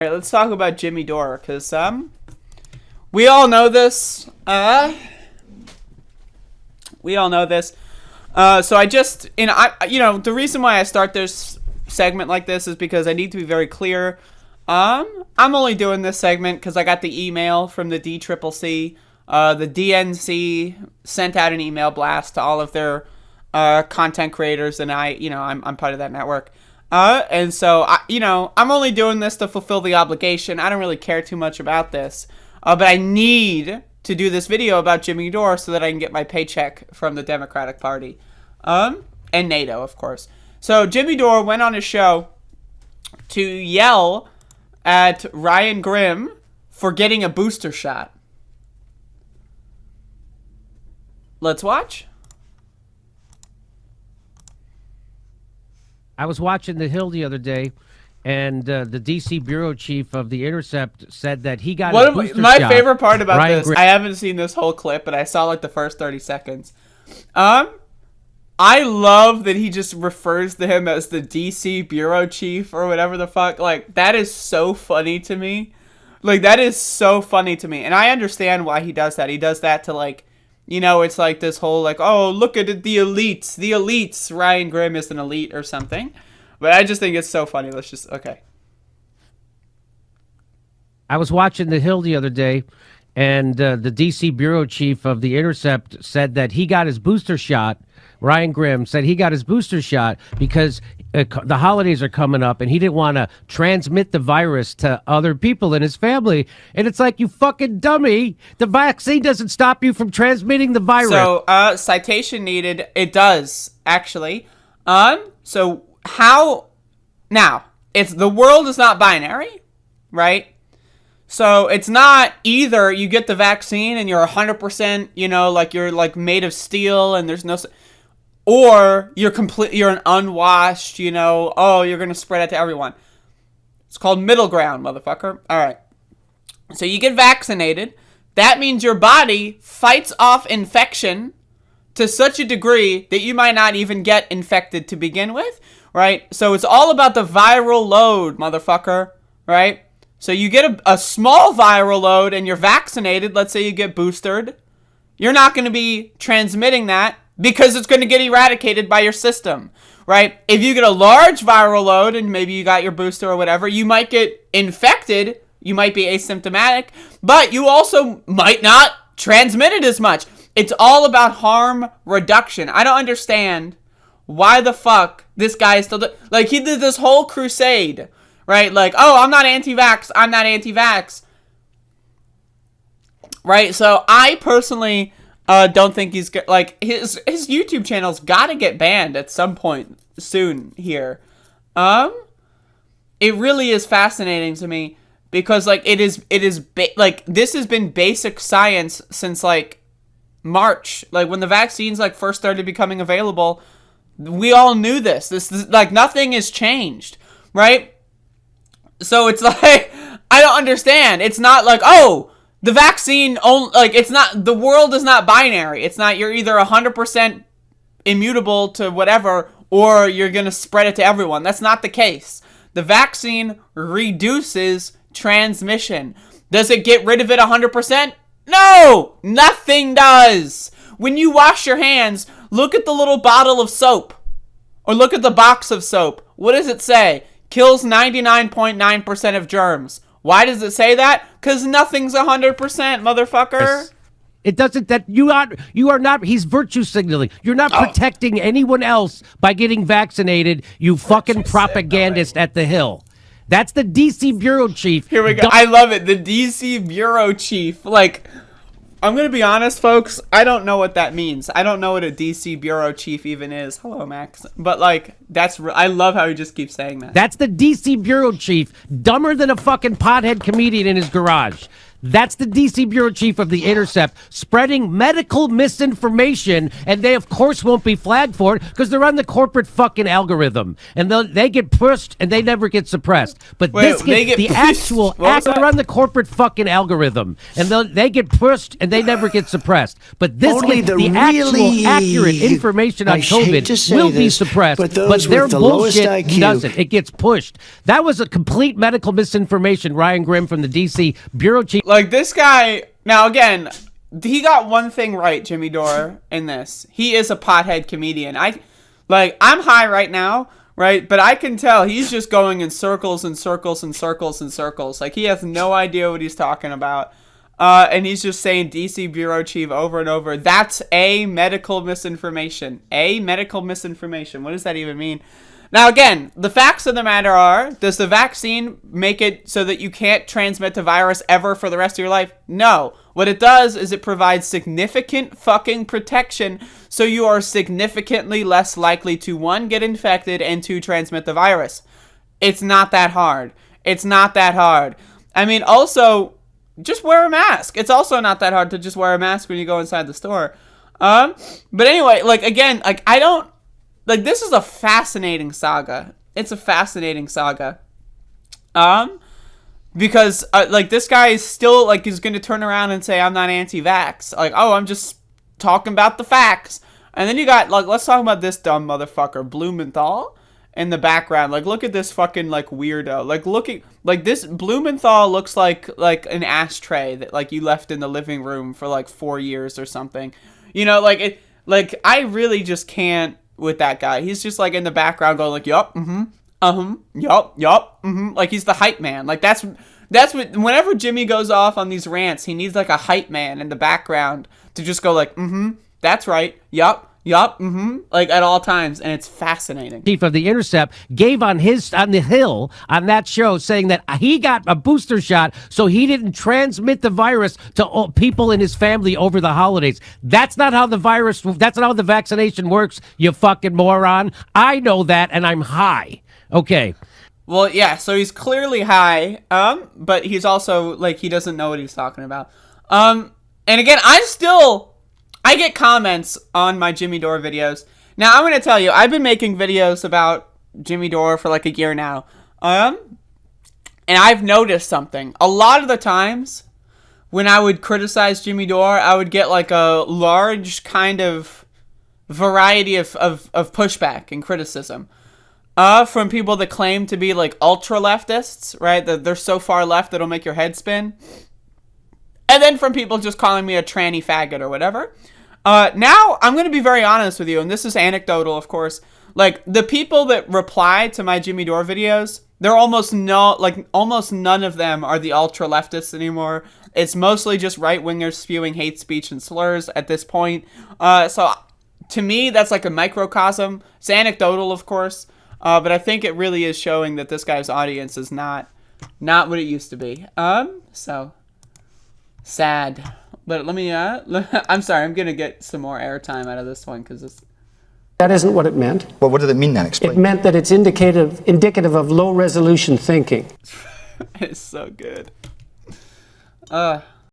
All right, let's talk about Jimmy Dore, because we all know this. We all know this. So I just, the reason why I start this segment like this is because I need to be very clear. I'm only doing this segment because I got the email from the DCCC. The DNC sent out an email blast to all of their content creators, and I'm part of that network. And so, I'm only doing this to fulfill the obligation. I don't really care too much about this. But I need to do this video about Jimmy Dore so that I can get my paycheck from the Democratic Party. And NATO, of course. So, Jimmy Dore went on his show to yell at Ryan Grimm for getting a booster shot. Let's watch. I was watching The Hill the other day, and the D.C. bureau chief of The Intercept said that he got a booster my shot. favorite part about Ryan this, Grimm. I haven't seen this whole clip, but I saw like the first 30 seconds. I love that he just refers to him as the D.C. bureau chief or whatever the fuck. Like, that is so funny to me. Like, that is so funny to me. And I understand why he does that. He does that to, like, it's like this whole, like, oh, look at it, the elites. The elites. Ryan Grimm is an elite or something. But I just think it's so funny. Let's just, okay. I was watching The Hill the other day, and the D.C. bureau chief of The Intercept said that he got his booster shot. Ryan Grimm said he got his booster shot because the holidays are coming up, and he didn't want to transmit the virus to other people in his family. And it's like, you fucking dummy. The vaccine doesn't stop you from transmitting the virus. So, citation needed. It does, actually. So how... Now, the world is not binary, right? So it's not either you get the vaccine and you're 100%, like you're like made of steel and there's no... Or you're an unwashed, oh, you're going to spread it to everyone. It's called middle ground, motherfucker. All right. So you get vaccinated. That means your body fights off infection to such a degree that you might not even get infected to begin with, right? So it's all about the viral load, motherfucker, right? So you get a small viral load and you're vaccinated. Let's say you get boosted. You're not going to be transmitting that, because it's going to get eradicated by your system, right? If you get a large viral load and maybe you got your booster or whatever, you might get infected. You might be asymptomatic, but you also might not transmit it as much. It's all about harm reduction. I don't understand why the fuck this guy is still... he did this whole crusade, right? Like, oh, I'm not anti-vax. I'm not anti-vax. Right? So I personally... don't think he's like his YouTube channel's got to get banned at some point soon here. It really is fascinating to me because like this has been basic science since like March, like when the vaccines like first started becoming available. We all knew this. This is like nothing has changed, right? So it's like I don't understand. It's not like, oh, the vaccine, it's not, the world is not binary. It's not, you're either 100% immutable to whatever, or you're going to spread it to everyone. That's not the case. The vaccine reduces transmission. Does it get rid of it 100%? No! Nothing does! When you wash your hands, look at the little bottle of soap. Or look at the box of soap. What does it say? Kills 99.9% of germs. Why does it say that? Because nothing's 100%, motherfucker. It doesn't, that you are not, he's virtue signaling. You're not protecting anyone else by getting vaccinated, you fucking propagandist at the Hill. That's the D.C. bureau chief. Here we go. I love it. The D.C. bureau chief. Like, I'm going to be honest, folks. I don't know what that means. I don't know what a D.C. bureau chief even is. Hello, Max. But, like, I love how he just keeps saying that. That's the D.C. bureau chief, dumber than a fucking pothead comedian in his garage. That's the DC bureau chief of The Intercept spreading medical misinformation, and they, of course, won't be flagged for it because they're on the corporate fucking algorithm, and they get pushed and they never get suppressed. But they're on the corporate fucking algorithm, and they get pushed and they never get suppressed. But the actual accurate information on COVID will be suppressed, but their bullshit doesn't. It gets pushed. That was a complete medical misinformation. Ryan Grimm from the DC bureau chief. Like, this guy, now again, he got one thing right, Jimmy Dore, in this. He is a pothead comedian. I'm high right now, right? But I can tell he's just going in circles and circles and circles and circles. Like, he has no idea what he's talking about. And he's just saying DC bureau chief over and over. That's a medical misinformation. A medical misinformation. What does that even mean? Now, again, the facts of the matter are, does the vaccine make it so that you can't transmit the virus ever for the rest of your life? No. What it does is it provides significant fucking protection so you are significantly less likely to, 1, get infected, and 2, transmit the virus. It's not that hard. It's not that hard. I mean, also, just wear a mask. It's also not that hard to just wear a mask when you go inside the store. But anyway, this is a fascinating saga. It's a fascinating saga. Because, this guy is still, he's going to turn around and say, I'm not anti-vax. I'm just talking about the facts. And then you got, let's talk about this dumb motherfucker, Blumenthal, in the background. Look at this fucking, weirdo. This Blumenthal looks like an ashtray that, you left in the living room for, 4 years or something. You know, I really just can't with that guy. He's just in the background going yup, yup, he's the hype man. That's what, whenever Jimmy goes off on these rants, he needs a hype man in the background to just go that's right, yup, at all times, and it's fascinating. Chief of The Intercept gave on the Hill on that show, saying that he got a booster shot so he didn't transmit the virus to people in his family over the holidays. That's not how the vaccination works, you fucking moron. I know that, and I'm high. Okay. Well, yeah, so he's clearly high, but he's also, he doesn't know what he's talking about. And again, I get comments on my Jimmy Dore videos. Now, I'm going to tell you, I've been making videos about Jimmy Dore for a year now. And I've noticed something. A lot of the times when I would criticize Jimmy Dore, I would get a large kind of variety of pushback and criticism. From people that claim to be ultra leftists, right? That they're so far left it'll make your head spin. And then from people just calling me a tranny faggot or whatever. Now, I'm going to be very honest with you, and this is anecdotal, of course. The people that reply to my Jimmy Dore videos, they're almost none of them are the ultra-leftists anymore. It's mostly just right-wingers spewing hate speech and slurs at this point. So, to me, that's a microcosm. It's anecdotal, of course. But I think it really is showing that this guy's audience is not what it used to be. So... sad. But let me, I'm sorry, I'm going to get some more airtime out of this one because it's... That isn't what it meant. Well, what did it mean then? Explain. It meant that it's indicative of low-resolution thinking. It's so good.